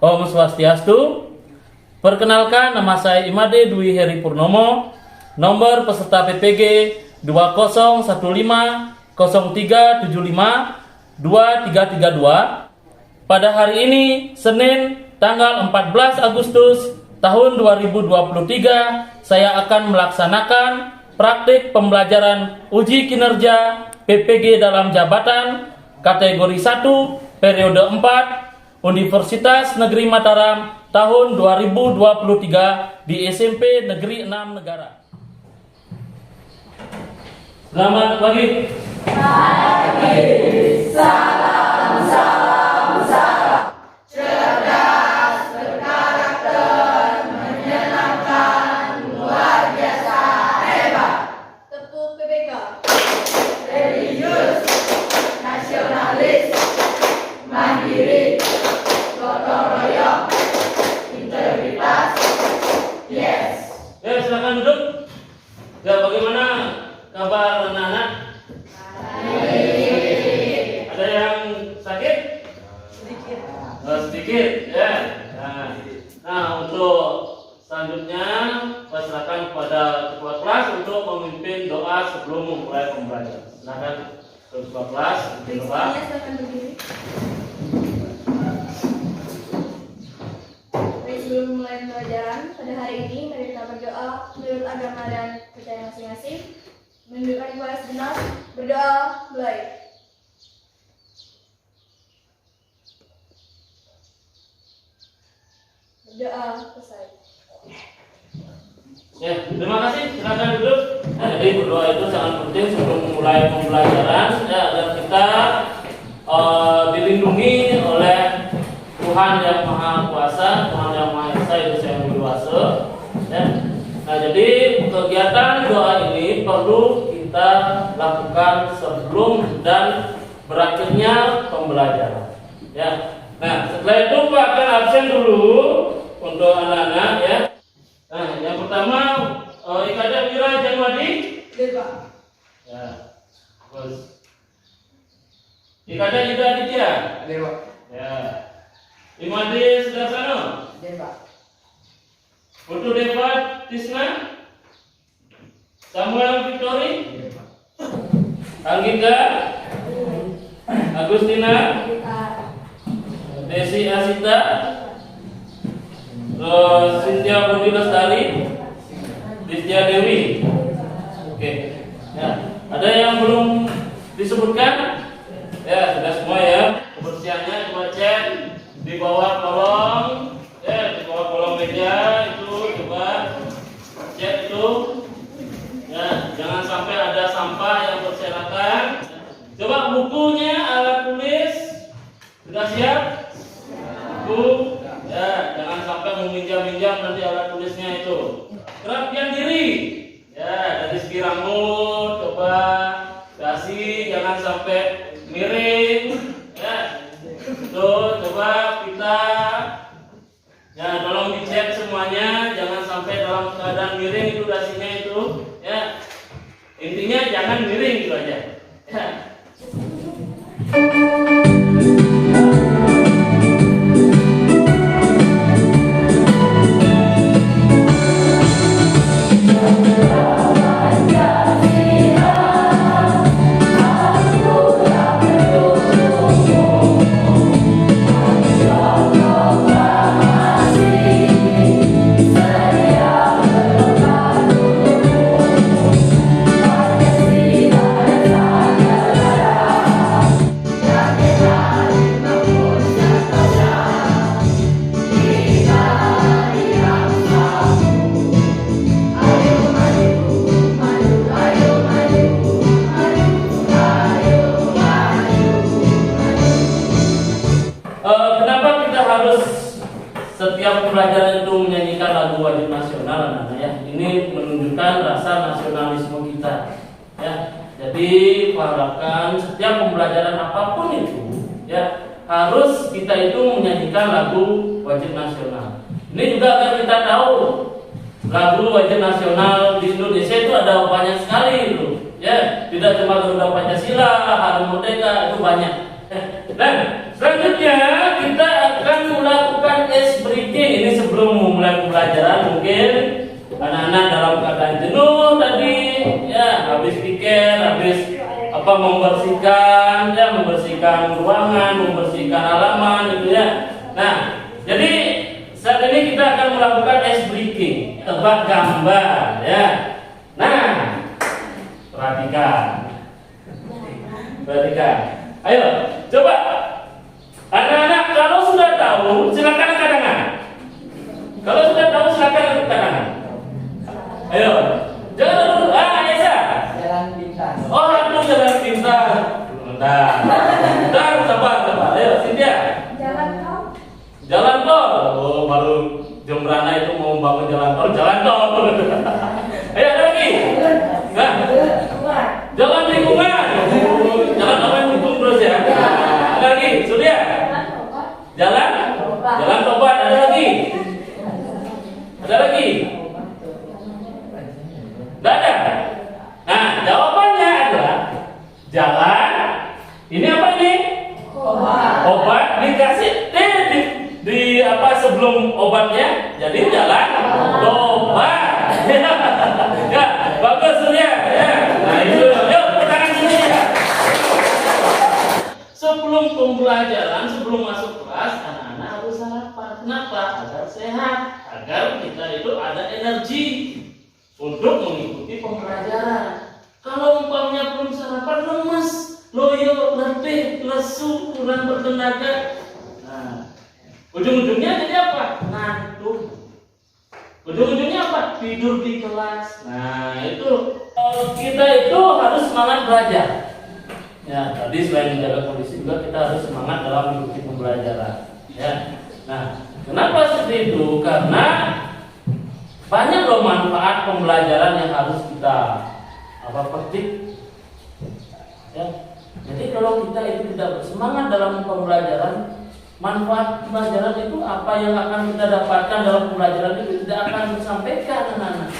Om Swastiastu. Perkenalkan, nama saya Imade Dwi Heri Purnomo. Nomor peserta PPG 201503752332. Pada hari ini, Senin, tanggal 14 Agustus tahun 2023, saya akan melaksanakan praktik pembelajaran uji kinerja PPG dalam jabatan kategori 1 periode 4 Universitas Negeri Mataram tahun 2023 di SMP Negeri 6 Negara. Selamat pagi. Pagi. Salam, salam, salam. Cerdas, berkarakter, menyenangkan, luar biasa, hebat. Tepuk PPK. Religius, nasionalis, mandiri, gotong royong, integritas. Yes. Ya, silakan duduk. Ya, bagaimana kabar anak-anak? Ada yang sakit? Sedikit. Sedikit, ya. Nah, untuk selanjutnya saya silakan kepada ketua kelas untuk memimpin doa sebelum memulai pembelajaran. Silakan ketua kelas, doa. Silakan berdiri. Sebelum memulai pembelajaran pada hari ini, mari kita berdoa menurut agama dan percaya masing-masing. Menunjukkan kepada sebenar, berdoa, mulai. Berdoa, selesai. Ya, terima kasih. Silakan duduk. Jadi berdoa itu sangat penting sebelum memulai pembelajaran, ya, agar kita dilindungi oleh Tuhan yang Maha Kuasa, Tuhan yang Maha Esa, itu yang berkuasa. Ya. Nah, jadi kegiatan doa ini perlu kita lakukan sebelum dan berakhirnya pembelajaran. Ya. Nah, setelah itu Pak akan absen dulu untuk anak-anak, ya. Nah, yang pertama Ikada Wira Janwadi. Dewa. Ya. Terus Ikada Yuda Aditya. Dewa. Ya. Imade Sudarsano. Dewa. Putu Deva Tisna. Samuel Victory. Dewa. Angginda. Agustina. Desi Asita. Cynthia Budi Lestari. Ditya Dewi. Oke. Ya. Ada yang belum disebutkan? Ya, sudah semua ya. Kebersihannya coba cek di bawah kolong, ya, di bawah kolong meja itu coba cek itu. Ya, jangan sampai ada sampah yang berserakan. Coba bukunya, alat tulis sudah siap? Buku, ya, jangan sampai meminjam-minjam nanti alat tulisnya itu. Kerapian diri, ya, dari segi rambut coba dasi, jangan sampai miring, ya. Tuh, coba kita, ya, tolong dicek semuanya, jangan sampai dalam keadaan miring itu dasinya itu, ya. Intinya jangan miring gitu aja. Ya. Kenapa kita harus setiap pembelajaran itu menyanyikan lagu wajib nasional, anak-anak, ya? Ini menunjukkan rasa nasionalisme kita, ya. Jadi harapkan setiap pembelajaran apapun itu, ya, harus kita itu menyanyikan lagu wajib nasional. Ini juga agar kita tahu lagu wajib nasional di Indonesia itu ada banyak sekali itu, ya. Tidak cuma Garuda Pancasila, Hari Merdeka, itu banyak. Dan selanjutnya kita akan melakukan sebelum memulai pembelajaran mungkin anak-anak dalam keadaan jenuh tadi, ya habis pikir, habis membersihkan ruangan, membersihkan halaman gitu ya. Nah, jadi saat ini kita akan melakukan ice breaking, tebak gambar ya. Nah, perhatikan. Ayo, coba. Anak-anak kalau sudah tahu silakan angkat tangan. Kalau sudah tahu silakan angkat tangan. Ayo. Jangan dulu. Esa. Jalan pintas. Oh, itu jalan pintas. Bentar, sabar. Ayo, Cynthia. Jalan tol. Oh, baru Jembrana itu mau bangun jalan tol. Ayo, ada lagi. Nah, jalan lingkungan. Jalan apa yang hukum terus ya? Ada lagi, Surya. Jalan tobat. Ada lagi. Tidak ada. Nah, jawabannya adalah jalan. Ini apa ini? Obat dikasih di apa sebelum obatnya? Jadi jalan tobat. Ya, bagus Surya. Ya. Nah, itu. Yuk, tangan sini ya. Sebelum pembelajaran, sebelum masuk kelas, anak-anak harus sarapan. Kenapa? Agar sehat, agar kita itu ada energi untuk mengikuti pembelajaran. Kalau umpamanya belum sarapan, lemes, loyo, letih, lesu, kurang bertenaga. Nah, ujung-ujungnya jadi apa? Ngantuk. Ujung-ujungnya apa? Tidur di kelas. Nah, itu kita itu harus semangat belajar. Ya, tadi selain menjaga kondisi juga kita harus semangat dalam mengikuti pembelajaran. Ya. Nah, kenapa seperti itu? Karena banyak loh manfaat pembelajaran yang harus kita petik. Ya. Jadi kalau kita itu tidak bersemangat dalam pembelajaran, manfaat pembelajaran itu apa yang akan kita dapatkan dalam pembelajaran itu tidak akan disampaikan anak-anak.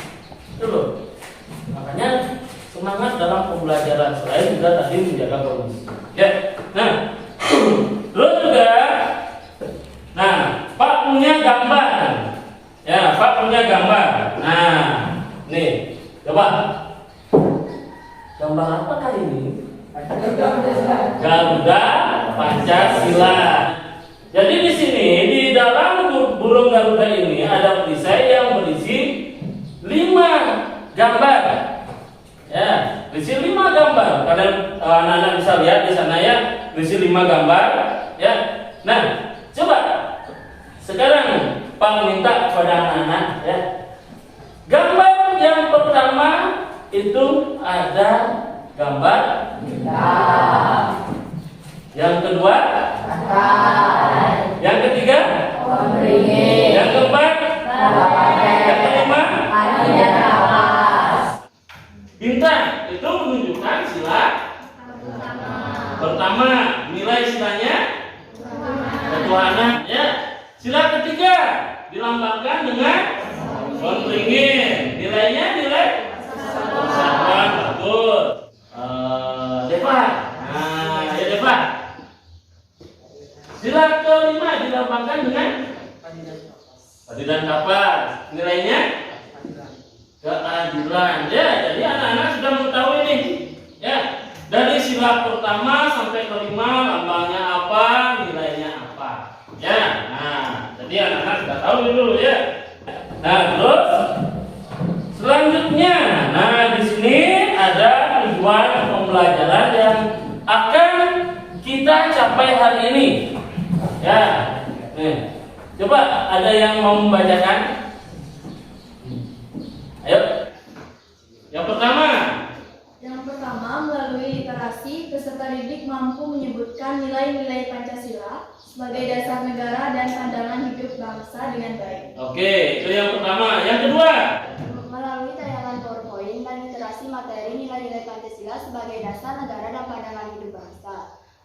Itu loh. Makanya semangat dalam pembelajaran selain juga tadi menjaga kondisi. Ya. Nah, terus juga, nah, Pak punya gambar. Ya, Pak punya gambar. Nah, nih, coba. Gambar apa kali ini? Garuda Pancasila. Jadi di sini di dalam burung Garuda ini ada perisai yang berisi 5 gambar. Ya, berisi 5 gambar. Kalian anak-anak bisa lihat di sana ya, berisi 5 gambar. Ya, nah, coba sekarang Pak minta kepada anak-anak ya. Gambar yang pertama itu ada gambar yang kedua yang ketiga yang keempat yang kelima bintang. Itu menunjukkan sila pertama, nilai silanya ketuhanan ya. Sila ketiga dilambangkan dengan pohon beringin, nilainya nilai persatuan. Bagus. Deva. Nah, ya Deva. Sila kelima dilambangkan dengan padidan kapas, nilainya keadilan. Ya, jadi anak-anak sudah mengetahui ini. Ya, dari sila pertama sampai kelima lambangnya apa, nilainya apa. Ya, nah, jadi anak-anak sudah tahu dulu ya. Nah, terus selanjutnya, nah di sini ada tujuan pembelajaran yang akan kita capai hari ini. Ya, nih, coba ada yang mau membacakan? Ayo. Yang pertama, melalui literasi, peserta didik mampu menyebutkan nilai-nilai Pancasila sebagai dasar negara dan pandangan hidup bangsa dengan baik. Oke, itu yang pertama. Yang kedua, melalui tayangan PowerPoint dan literasi materi nilai-nilai Pancasila sebagai dasar negara dan pandangan hidup bangsa.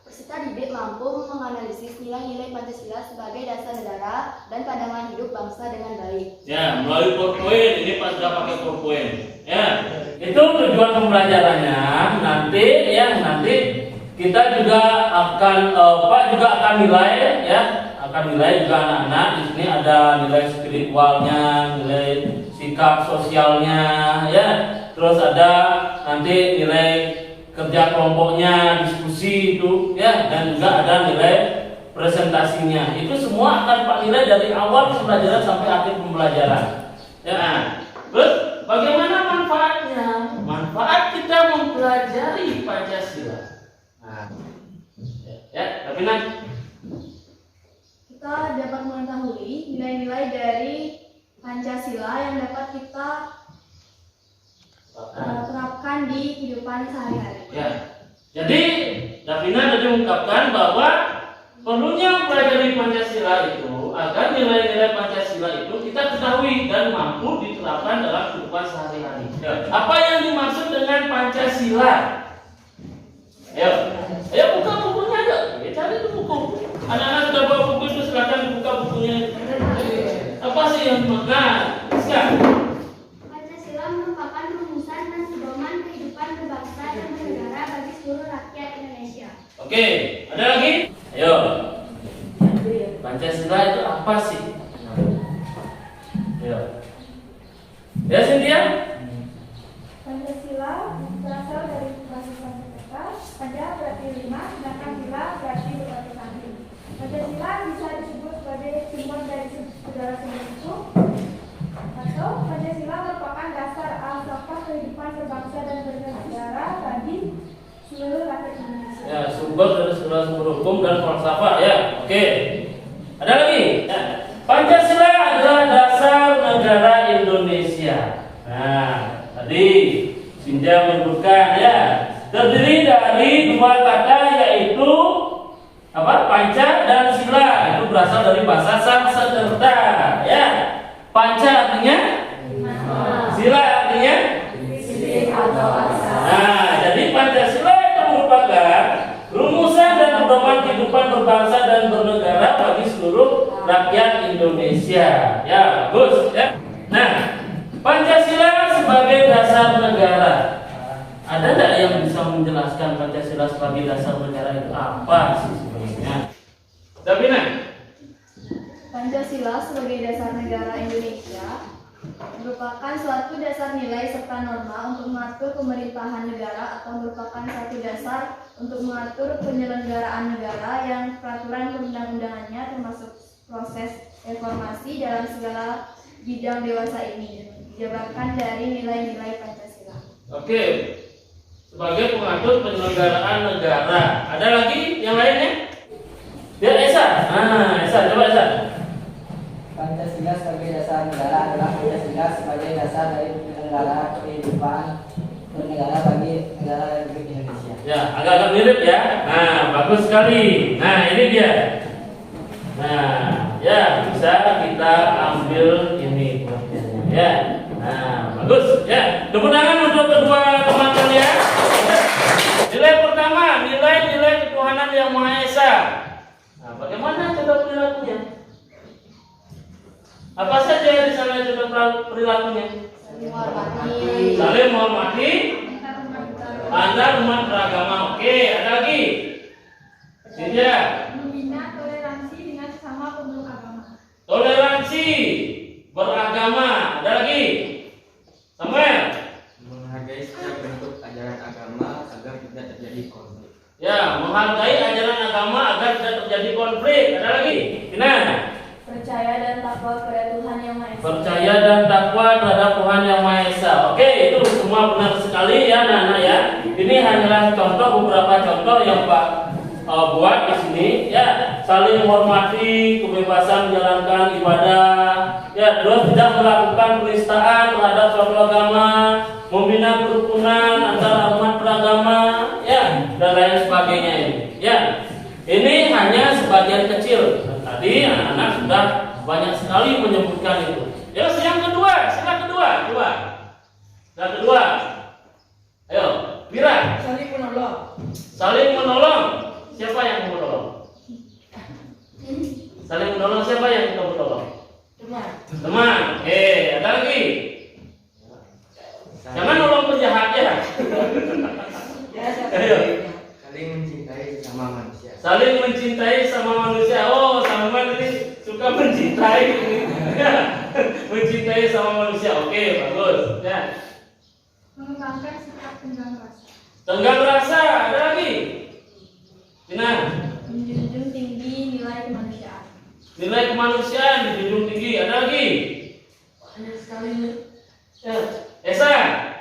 Peserta didik mampu menganalisis nilai-nilai Pancasila sebagai dasar negara dan pandangan hidup bangsa dengan baik. Ya, melalui PowerPoint, ini Pak sudah pakai PowerPoint. Ya, itu tujuan pembelajarannya. Nanti kita juga akan Pak juga akan nilai ya, akan nilai juga anak-anak. Di sini ada nilai spiritualnya, nilai sikap sosialnya, ya. Terus ada nanti nilai kerja kelompoknya, diskusi itu, ya, dan juga ada nilai presentasinya. Itu semua akan Pak nilai dari awal pembelajaran sampai akhir pembelajaran. Ya. Terus bagaimana manfaatnya? Manfaat kita mempelajari Pancasila. Nah, ya, tapi nanti Kita dapat mengetahui nilai-nilai dari Pancasila yang dapat kita terapkan di kehidupan sehari-hari. ya. Jadi Davina tadi mengungkapkan bahwa perlunya mempelajari Pancasila itu agar nilai-nilai Pancasila itu kita ketahui dan mampu diterapkan dalam kehidupan sehari-hari. Ya. Apa yang dimaksud dengan Pancasila? Ayo buka bukunya aja. Cari itu buku. Anak-anak sudah bawa buku itu, silakan dibuka bukunya. Apa sih yang dimaksud? Siap. Pancasila merupakan rumusan dan pedoman kehidupan berbangsa dan bernegara bagi seluruh rakyat Indonesia. Oke, ada lagi? Ayo. Pancasila itu apa sih? Ayo. Ya, Cynthia? Pancasila berasal dari bahasa Sanskerta. Pada berarti 5, sedangkan sila berarti berbatu-batu. Pancasila bisa disebut sebagai simbol dari segala sumber hukum, atau Pancasila merupakan dasar asal kehidupan berbangsa dan bernegara bagi seluruh rakyat Indonesia. Ya, sumber dari segala sumber hukum dan falsafah, ya. Oke. Ada lagi? Ya. Pancasila adalah dasar negara Indonesia. Nah, tadi Sinja menyebutkan, ya, terdiri dari dua kata, yaitu apa? Panca dan sila. Itu berasal dari bahasa Sanskerta, ya. Panca artinya sila artinya. Nah, jadi Pancasila itu merupakan rumusan dan pedoman kehidupan berbangsa dan bernegara bagi seluruh rakyat Indonesia. Ya, bagus, ya. Nah, Pancasila sebagai dasar negara. Ada tidak yang bisa menjelaskan Pancasila sebagai dasar negara itu apa sih sebenarnya? Davina? Pancasila sebagai dasar negara Indonesia merupakan suatu dasar nilai serta norma untuk mengatur pemerintahan negara atau merupakan satu dasar untuk mengatur penyelenggaraan negara yang peraturan perundang-undangannya termasuk proses reformasi dalam segala bidang dewasa ini dijabarkan dari nilai-nilai Pancasila. Oke. Sebagai pengatur penyelenggaraan negara. Ada lagi yang lainnya? Ya, Esa. Nah, Esa, coba Esa. Pancasila sebagai dasar negara adalah Pancasila sebagai dasar dari penyelenggara kehidupan bernegara bagi negara Republik Indonesia. Ya, agak-agak mirip ya. Nah, bagus sekali. Nah, ini dia. Nah, ya, bisa kita ambil ini pengertiannya. Ya. Nah, bagus. Ya, tepuk tangan untuk kedua teman kalian. Nilai pertama, nilai-nilai ketuhanan yang Maha Esa. Nah, bagaimana coba perilakunya? Apa saja di sana coba perilakunya? Saling menghormati antar umat beragama. Oke, ada lagi? Tidak. Membina toleransi dengan sesama pemeluk agama. Toleransi beragama. Ada lagi? Samuel? Menghargai setiap bentuk ajaran agama agar tidak terjadi konflik. Ya, menghargai ajaran agama agar tidak terjadi konflik. Ada lagi? Tina? Percaya dan takwa kepada Tuhan Yang Maha Esa. Percaya dan takwa terhadap Tuhan Yang Maha Esa. Oke, itu semua benar sekali ya, anak-anak ya. Ini hanyalah contoh, beberapa contoh yang Pak buat di sini. Ya, saling menghormati, kebebasan menjalankan ibadah. Ya, terus tidak melakukan penistaan terhadap suatu agama, membina kerukunan antara umat beragama, ya, dan lain sebagainya ini. Ya, ini hanya sebagian kecil. Tadi anak-anak sudah banyak sekali menyebutkan itu. Ya, yang kedua, sila kedua, coba. Sila kedua. Ayo, Mira. Saling menolong. Saling menolong. Siapa yang menolong? Saling menolong siapa yang kita menolong? Teman. Oke, ada lagi. Jangan nolong penjahat ya. Ayo. Saling mencintai sesama manusia. Saling mencintai sama manusia. Oh, sama ini mencintai mencintai sama manusia. Oke, bagus. Ya. Mengembangkan sikap tenggang rasa. Tenggang rasa, ada lagi. Cina. Menjunjung tinggi nilai kemanusiaan. Nilai kemanusiaan dijunjung tinggi, ada lagi. Banyak sekali. Ya. Esa.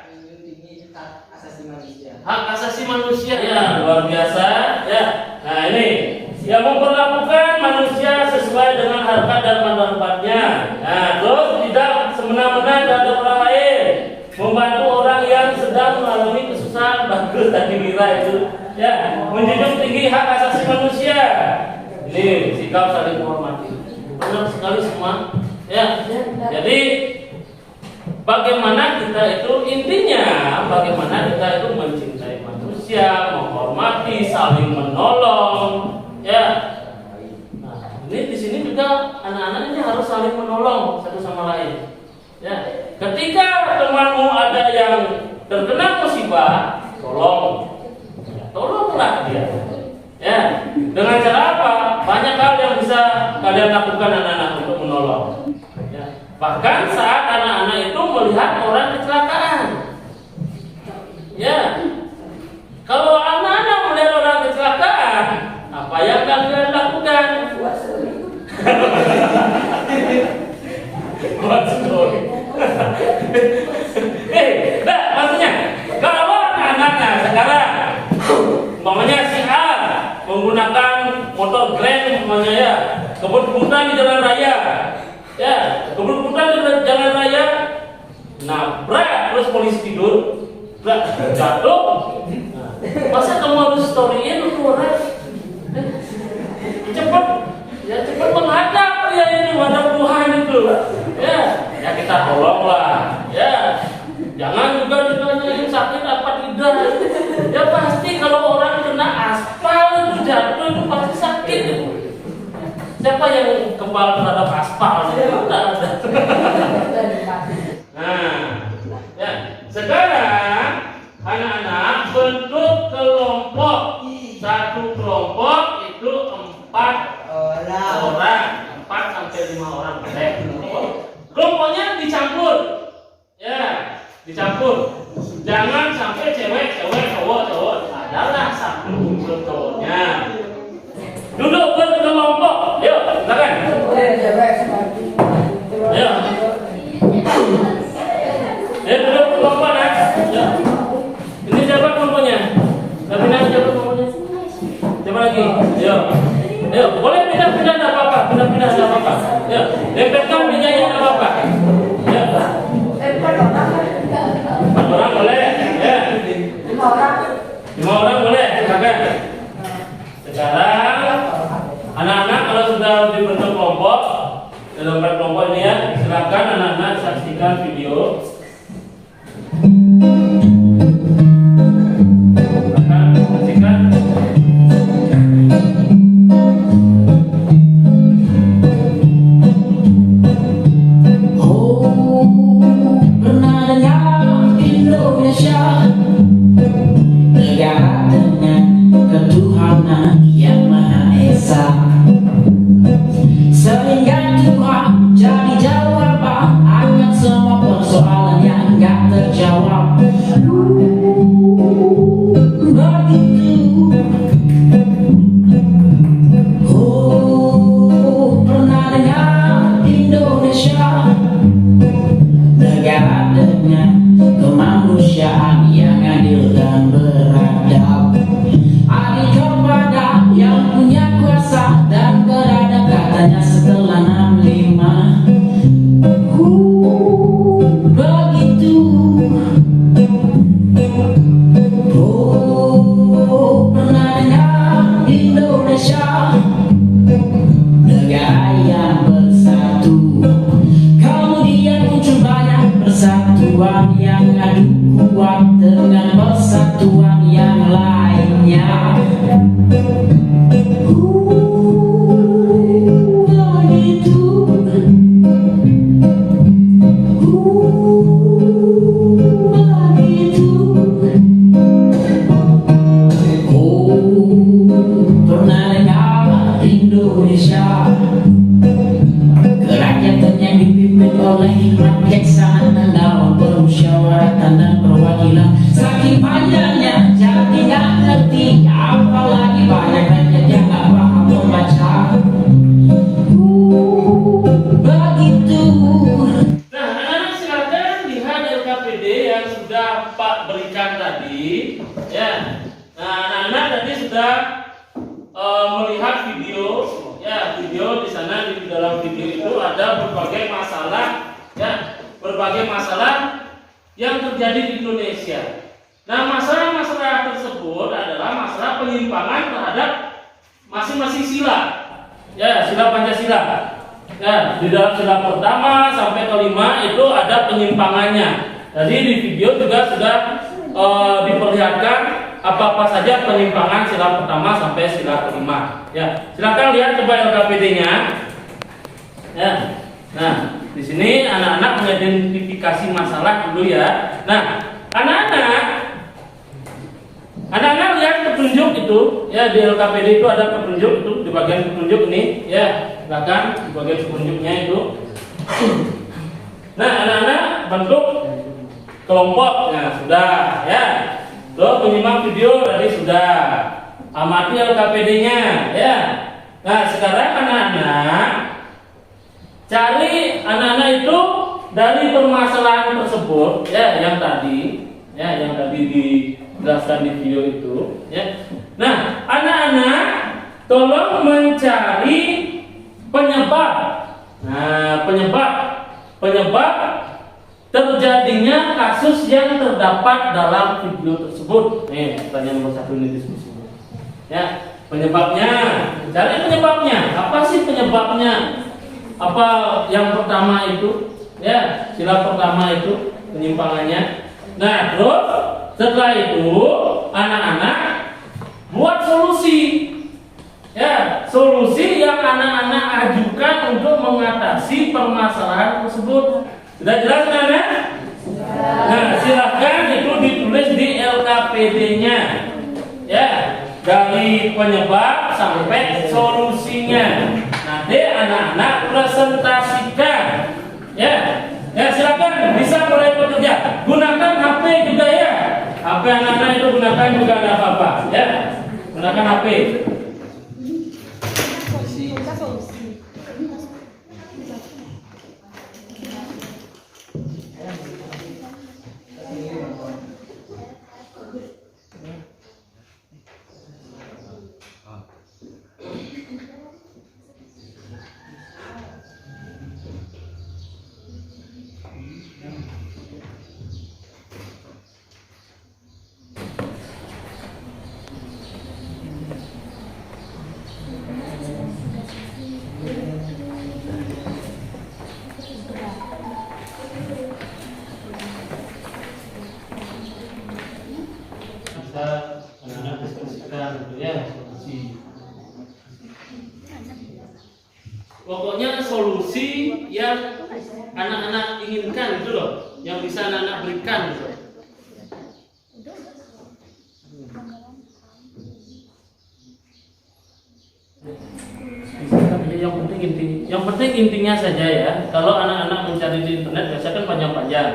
Menjunjung tinggi hak asasi manusia. Hak asasi manusia. Ya, luar biasa. Ya. Nah, ini yang memperlakukan manusia sesuai dengan harkat dan martabatnya. Nah, terus tidak semena-mena terhadap orang lain. Membantu orang yang sedang mengalami kesusahan. Bagus tadi kira itu. Ya, menjunjung tinggi hak asasi manusia. Ini sikap saling menghormati. Benar sekali semua. Ya. Jadi bagaimana kita itu intinya, bagaimana kita itu mencintai manusia, menghormati, saling menolong. Ya. Nah, ini di sini juga anak-anak ini harus saling menolong satu sama lain. Ya. Ketika temanmu ada yang terkena musibah, tolonglah dia. Ya. Dengan cara apa? Banyak hal yang bisa kalian lakukan anak-anak untuk menolong. Ya. Bahkan saat anak-anak itu melihat orang kecelakaan. Ya. Kalau anak-anak melihat orang kecelakaan, apa yang kalian lakukan? Buat story. Nah, maksudnya kalau anak-anaknya sekarang umpamanya si A menggunakan motor Grand umpamanya ya, kebut-kebutan di jalan raya. Ya, kebut-kebutan di jalan raya, nabrak terus polisi tidur, jatuh. Nah, masa kamu harus storyin itu orang? Cepat menghadap ya ini menghadap Tuhan itu. Ya kita tolonglah. Ya, jangan juga ditanyain sakit apa tidak. Ya pasti kalau orang kena aspal itu jatuh itu pasti sakit itu. Siapa yang kebal terhadap aspal? Tidak ada. Nah, ya sekarang anak-anak bentuk kelompok. Satu kelompok itu 4 orang, 4 sampai 5 orang. Kelompoknya dicampur. Ya, dicampur. Jangan sampai cewek, cowok. Adalah satu kumpul cowoknya. Duduk berkelompok. Yuk, silakan. Ayo. Duduk berkelompok ya. Ya. Ini siapa kelompoknya? Pindah siapa kelompoknya? Siapa lagi? Ayo, boleh pindah-pindah enggak apa-apa. Pindah-pindah enggak apa-apa. Ya, dempetkan mejanya enggak apa-apa. Ya. 4 orang boleh. Ya. 5 orang boleh. Silakan. Sekarang anak-anak kalau sudah dibentuk kelompok dalam kelompok ini ya, silakan anak-anak saksikan video. Saksikan. Negara dengan ketuhanan yang Maha Esa, sehingga Tuhan jadi jawaban akan semua persoalan yang gak terjawab. Begitu. Pernah dengar Indonesia, negara dengan kemanusiaan yang adil dan beradab, adil kepada yang punya kuasa dan beradab, katanya setelah 65. Begitu. Pernah dengar Indonesia, negara yang bersatu, kemudian muncul banyak persatuan yang adu kuat dengan persatuan yang lainnya. Begitu. Begitu. Pernah dengar Indonesia, yang sudah Pak berikan tadi, ya. Nah, anak-anak tadi sudah melihat video, ya, video di sana. Di dalam video itu ada berbagai masalah, ya, berbagai masalah yang terjadi di Indonesia. Nah, masalah-masalah tersebut adalah masalah penyimpangan terhadap masing-masing sila, ya, sila Pancasila. Ya, di dalam sila pertama sampai kelima itu ada penyimpangannya. Jadi di video juga sudah diperlihatkan apa-apa saja penyimpangan sila pertama sampai sila kelima. Ya, silakan lihat coba LKPD-nya. Ya, nah di sini anak-anak mengidentifikasi masalah dulu ya. Nah, anak-anak lihat petunjuk itu, ya, di LKPD itu ada petunjuk itu di bagian petunjuk ini, ya, silakan di bagian petunjuknya itu. Nah, anak-anak bentuk kelompoknya sudah, ya. Lo menyimak video tadi sudah, amati LKPD-nya, ya. Nah, sekarang anak-anak cari anak-anak itu dari permasalahan tersebut, ya, yang tadi dijelaskan di video itu, ya. Nah, anak-anak tolong mencari penyebab. Nah, penyebab terjadinya kasus yang terdapat dalam video tersebut. Nih, pertanyaan nomor 1 ini diskusi. Ya, penyebabnya. Cari penyebabnya. Apa sih penyebabnya? Apa yang pertama itu? Ya, sila pertama itu penyimpangannya. Nah, terus setelah itu anak-anak buat solusi. Ya, solusi yang anak-anak ajukan untuk mengatasi permasalahan tersebut. Sudah jelas kan ya? Nah, silakan itu ditulis di LKPD-nya. Ya, dari penyebab sampai solusinya. Nanti anak-anak presentasikan. Ya. Ya, silakan bisa mulai bekerja. Gunakan HP juga ya. HP anak-anak itu gunakan juga enggak apa-apa, ya. Gunakan HP. Anak-anak diskusikan gitu ya, solusi. Pokoknya solusi yang anak-anak inginkan gitu loh, yang bisa anak-anak berikan gitu. Yang penting intinya saja ya. Kalau anak-anak mencari di internet biasanya kan panjang-panjang.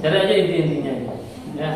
Cari aja inti-intinya ya.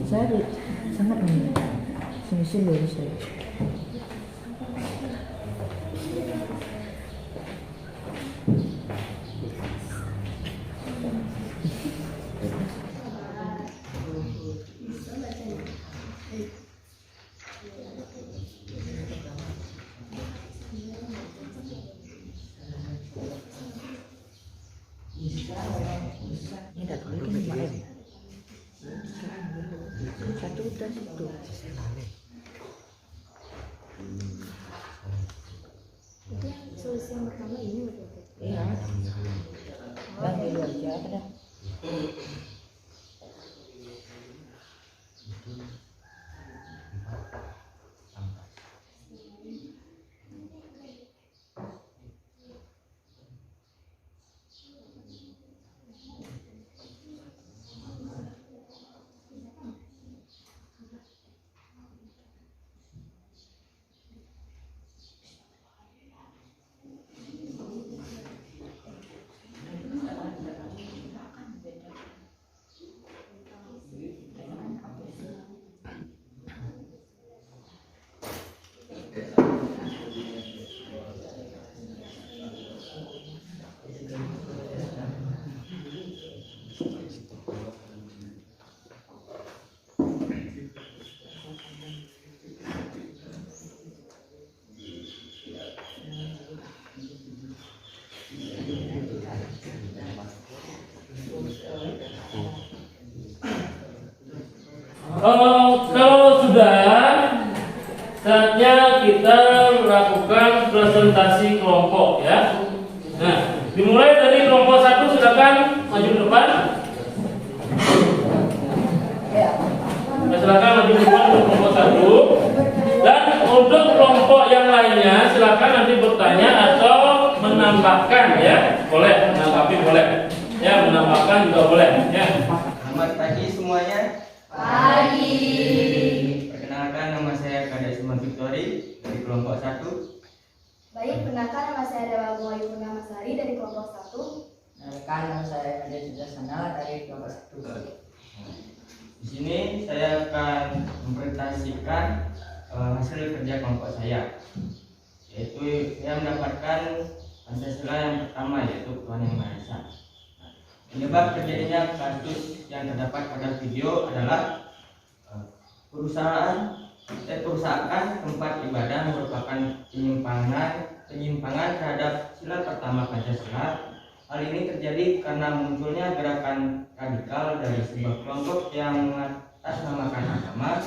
Saya sangat menyusul dari saya. Ini datang lagi nih Pak. Satu udah situ. Itu yang solusi yang pertama ini betul. Iya. Kan dulu aja ada. Kalau sudah, saatnya kita melakukan presentasi kelompok ya. Nah, dimulai dari kelompok 1, silakan maju ke depan. Silakan maju ke depan untuk kelompok 1. Dan untuk kelompok yang lainnya silakan nanti bertanya atau menambahkan ya. Boleh, menanggapi boleh. Ya, menambahkan juga boleh ya. Selamat pagi semuanya. Pagi. Perkenalkan, nama saya Kadek Suman Victory dari kelompok 1. Baik, perkenalkan nama saya Dewa Bunga Yuna Masari dari kelompok 1. Rekan nama saya Ade Sudarsana dari kelompok 1. Di sini saya akan mempresentasikan hasil kerja kelompok saya, yaitu saya mendapatkan Pancasila yang pertama, yaitu Tuhan Yang Maha Esa. Penyebab terjadinya kasus yang terdapat pada video adalah perusahaan tempat ibadah merupakan penyimpangan terhadap sila pertama Pancasila. Hal ini terjadi karena munculnya gerakan radikal dari sebuah kelompok yang mengatasnamakan agama.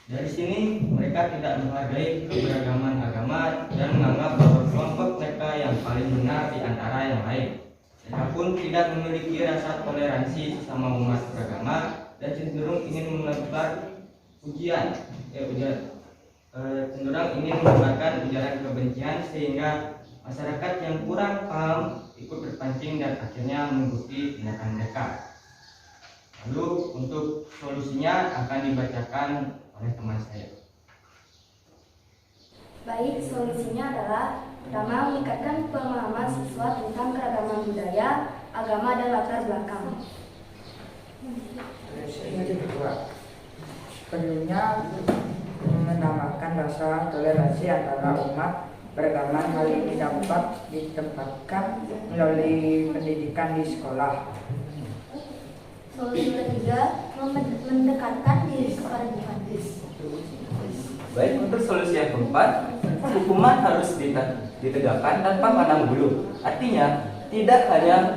Dari sini mereka tidak menghargai keberagaman agama dan menganggap bahwa kelompok mereka yang paling benar di antara yang lain. Mereka pun tidak memiliki rasa toleransi sesama umat beragama dan cenderung ingin menebarkan ujaran kebencian sehingga masyarakat yang kurang paham ikut berpancing dan akhirnya mengikuti tindakan mereka. Lalu untuk solusinya akan dibacakan oleh teman saya. Baik, solusinya adalah pertama, meningkatkan pemahaman siswa tentang keragaman budaya, agama, dan latar belakang. Yang kedua, perlunya menamakan rasa toleransi antara umat beragama. Hal ini dapat ditempatkan melalui pendidikan di sekolah. Solusi ketiga, mendekatkan diri kepada Tuhan. Baik, untuk solusi yang keempat, hukuman harus ditegakkan tanpa pandang bulu. Artinya, tidak hanya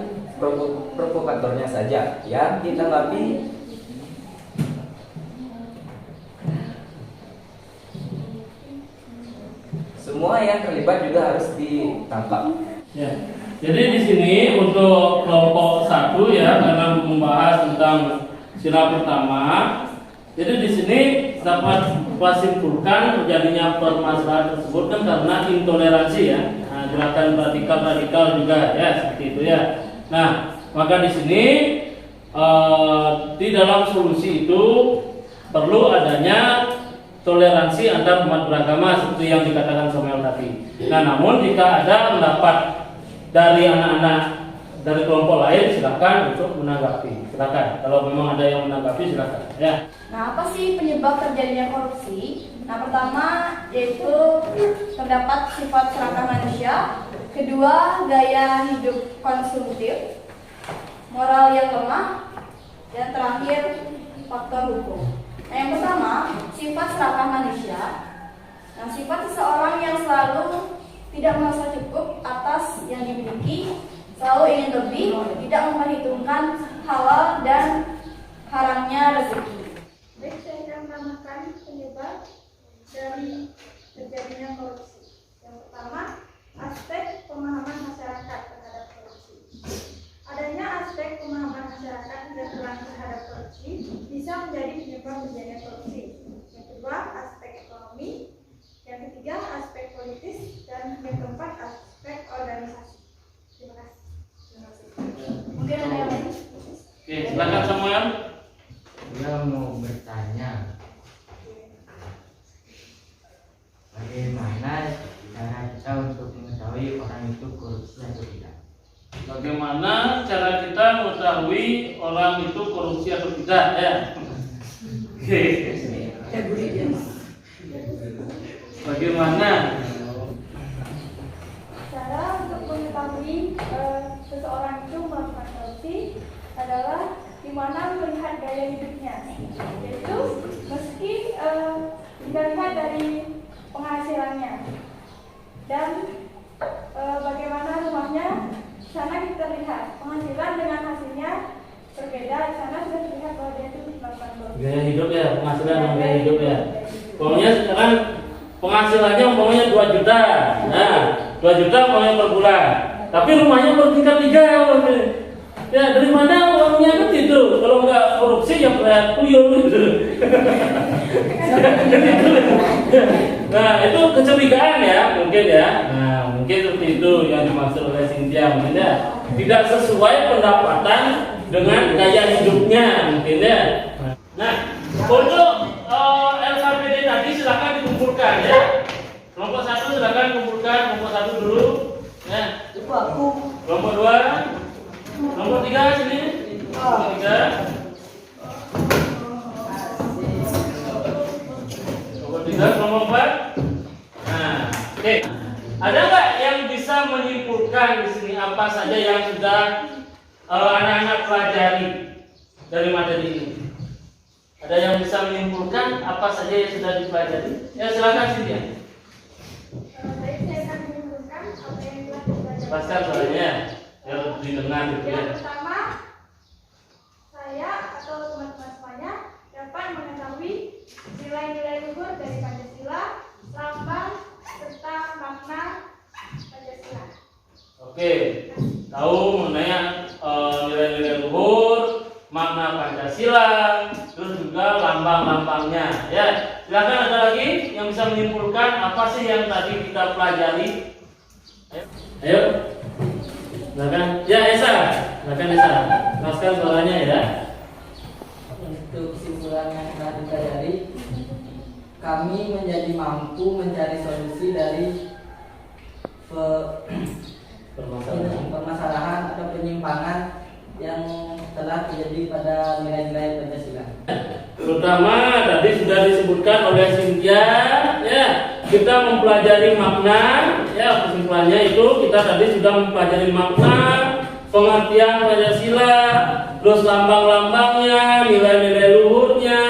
provokatornya saja yang ditanggapi. Semua yang terlibat juga harus ditangkap. Ya. Jadi di sini untuk kelompok 1 ya, karena membahas tentang sila pertama. Jadi di sini dapat simpulkan terjadinya permasalahan tersebut kan karena intoleransi ya. Nah, gerakan radikal juga ya seperti itu ya. Nah, maka di sini di dalam solusi itu perlu adanya toleransi antar umat beragama seperti yang dikatakan Samuel tadi. Nah, namun jika ada pendapat dari anak-anak dari kelompok lain, silakan untuk menanggapi. Silakan. Kalau memang ada yang menanggapi, silakan. Ya. Nah, apa sih penyebab terjadinya korupsi? Nah, pertama yaitu terdapat sifat serakah manusia, kedua gaya hidup konsumtif, moral yang lemah, dan terakhir faktor hukum. Nah, yang pertama, sifat serakah manusia. Nah, sifat seseorang yang selalu tidak merasa cukup atas yang dimiliki, selalu ingin lebih, tidak memperhitungkan halal dan haramnya rezeki. dari terjadinya korupsi. Yang pertama, aspek pemahaman masyarakat terhadap korupsi. Adanya aspek pemahaman masyarakat yang kurang terhadap korupsi bisa menjadi penyebab terjadinya korupsi. Yang kedua, aspek ekonomi. Yang ketiga, aspek politis. Dan yang keempat, aspek organisasi. Terima kasih. Mungkin ada yang lain? Oke, silakan Samuel. Saya mau bertanya, bagaimana cara kita untuk mengetahui orang itu korupsi atau tidak? Bagaimana cara kita mengetahui orang itu korupsi atau tidak ya? Oke. Bagaimana? Cara untuk mengetahui seseorang itu melakukan korupsi adalah di mana melihat gaya hidupnya, yaitu meski dilihat dari penghasilannya dan bagaimana rumahnya. Di sana kita lihat penghasilan dengan hasilnya berbeda. Di sana sudah terlihat bahwa dia itu melakukan korupsi. Gaya hidup ya, penghasilan dan gaya hidup ya. Pokoknya sekarang penghasilannya umpamanya 2 juta. Nah, 2 juta umpamanya per bulan. Tapi rumahnya bertingkat-tiga. Ya, dari mana uangnya kan gitu. Kalau nggak korupsi ya kayak tuyul gitu. Nah, itu kecurigaan ya, mungkin ya. Nah, mungkin seperti itu yang dimaksud oleh Cynthia, mungkin ya. Tidak sesuai pendapatan dengan gaya hidupnya, mungkin ya. Nah, untuk LKPD tadi silakan dikumpulkan ya. Kelompok 1 silakan kumpulkan kelompok 1 dulu. Ya. Itu aku. Kelompok 2. Kelompok 3 sini. Kelompok 3. Kelompok 3, kelompok 4. Nah, oke. Ada nggak yang bisa menyimpulkan di sini apa saja yang sudah anak-anak pelajari dari materi ini? Ada yang bisa menyimpulkan apa saja yang sudah dipelajari? Ya silakan Cynthia. Baik, saya akan menyimpulkan apa yang telah dipelajari. Jelaskan soalnya biar didengar gitu ya. Yang pertama, saya atau teman-teman semuanya dapat mengetahui nilai-nilai luhur dari Pancasila, lambang serta makna Pancasila. Oke, tahu mengenai nilai-nilai luhur, makna Pancasila, terus juga lambang-lambangnya. Ya, silakan ada lagi yang bisa menyimpulkan apa sih yang tadi kita pelajari? Ayo, silakan. Ya, Esa, silakan Esa. Jelaskan suaranya ya. Untuk kesimpulan yang telah dipelajari, kami menjadi mampu mencari solusi dari permasalahan atau penyimpangan yang telah terjadi pada nilai-nilai Pancasila. Terutama tadi sudah disebutkan oleh Cynthia, ya kita mempelajari makna, ya kesimpulannya itu kita tadi sudah mempelajari makna, pengertian Pancasila, terus lambang-lambangnya, nilai-nilai luhurnya,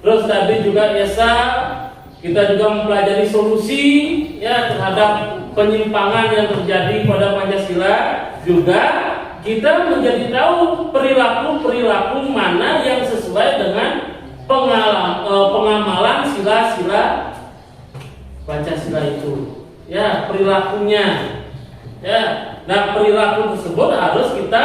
terus tadi juga Esa kita juga mempelajari solusi ya terhadap penyimpangan yang terjadi pada Pancasila. Juga kita menjadi tahu perilaku-perilaku mana yang sesuai dengan pengamalan sila-sila Pancasila itu. Ya, perilakunya. Ya, nah perilaku tersebut harus kita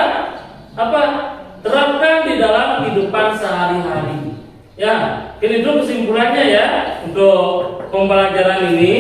terapkan di dalam kehidupan sehari-hari. Ya, ini dulu kesimpulannya ya untuk pembelajaran ini.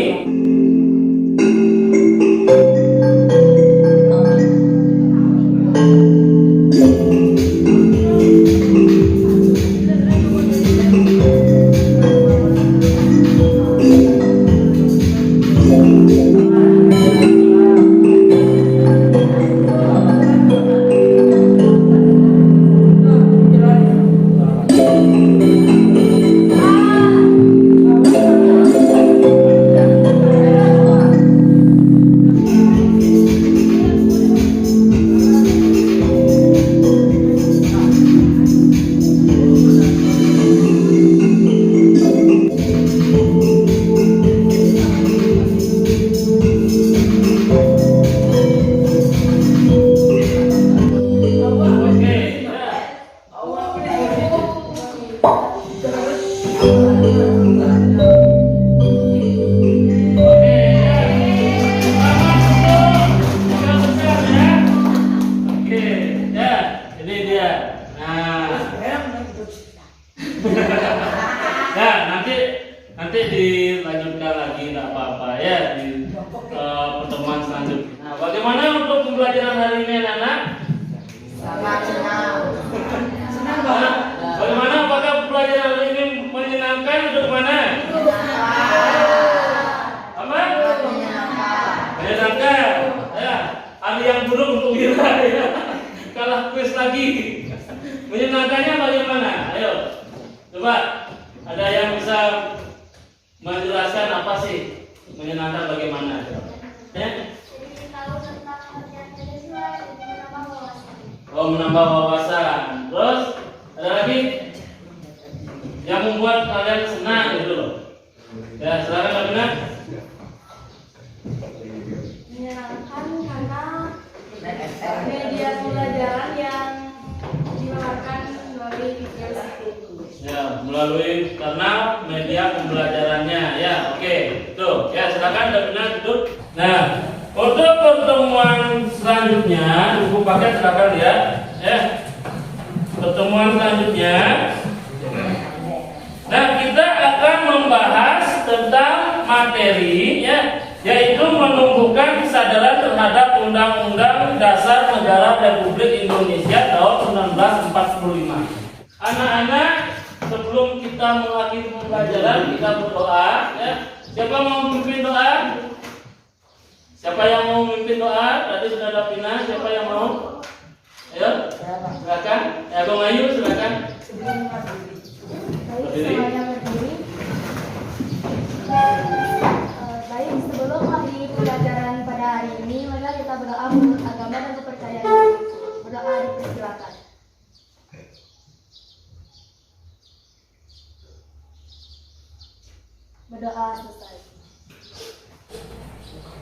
nanti dilanjutkan lagi tidak apa-apa ya di pertemuan selanjutnya. Nah, bagaimana untuk pembelajaran hari ini anak-anak? Sangat senang. Nah, bagaimana apakah pembelajaran hari ini menyenangkan atau gimana? Apa? Menyenangkan. Ya, ada yang buruk untuk Wira ya. Kalah kuis lagi. Menyenangkannya bagaimana? Ayo, coba ada yang bisa menjelaskan apa sih menyenangkan bagaimana? Ya? Oh, menambah wawasan. Terus ada lagi yang membuat kalian senang gitu loh. Ya, silakan Kak Bina. Menyenangkan karena media pembelajaran yang ditawarkan melalui video itu. Ya, melalui karena media pembelajarannya. Ya, oke. Tuh, ya silakan Kak Bina duduk. Nah, untuk pertemuan selanjutnya, buku paket silakan ya. Ya. Pertemuan selanjutnya. Nah, kita akan membahas tentang materi ya, yaitu menumbuhkan kesadaran terhadap Undang-Undang Dasar Negara Republik Indonesia tahun 1945. Anak-anak, sebelum kita mengakhiri pembelajaran, kita berdoa ya. Siapa mau memimpin doa? Siapa yang mau memimpin doa? Tadi sudah ada Pina, siapa yang mau? Ayo, silakan. Ya, Bang Ayu, silakan. Baik, semuanya berdiri. Baik, sebelum mengakhiri pembelajaran pada hari ini, marilah kita berdoa menurut agama dan kepercayaan. Berdoa dipersilakan. Berdoa selesai.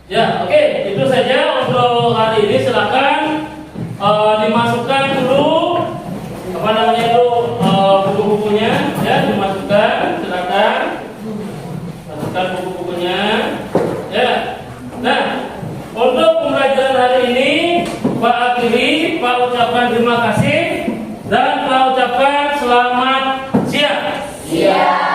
Ya, oke, itu saja untuk hari ini. Silakan dimasukkan dulu apa namanya itu buku-bukunya ya, dimasukkan. Silakan masukkan buku-bukunya ya. Nah, untuk pembelajaran hari ini Pak akhiri, Pak ucapkan terima kasih dan Pak ucapkan selamat siang. Siap.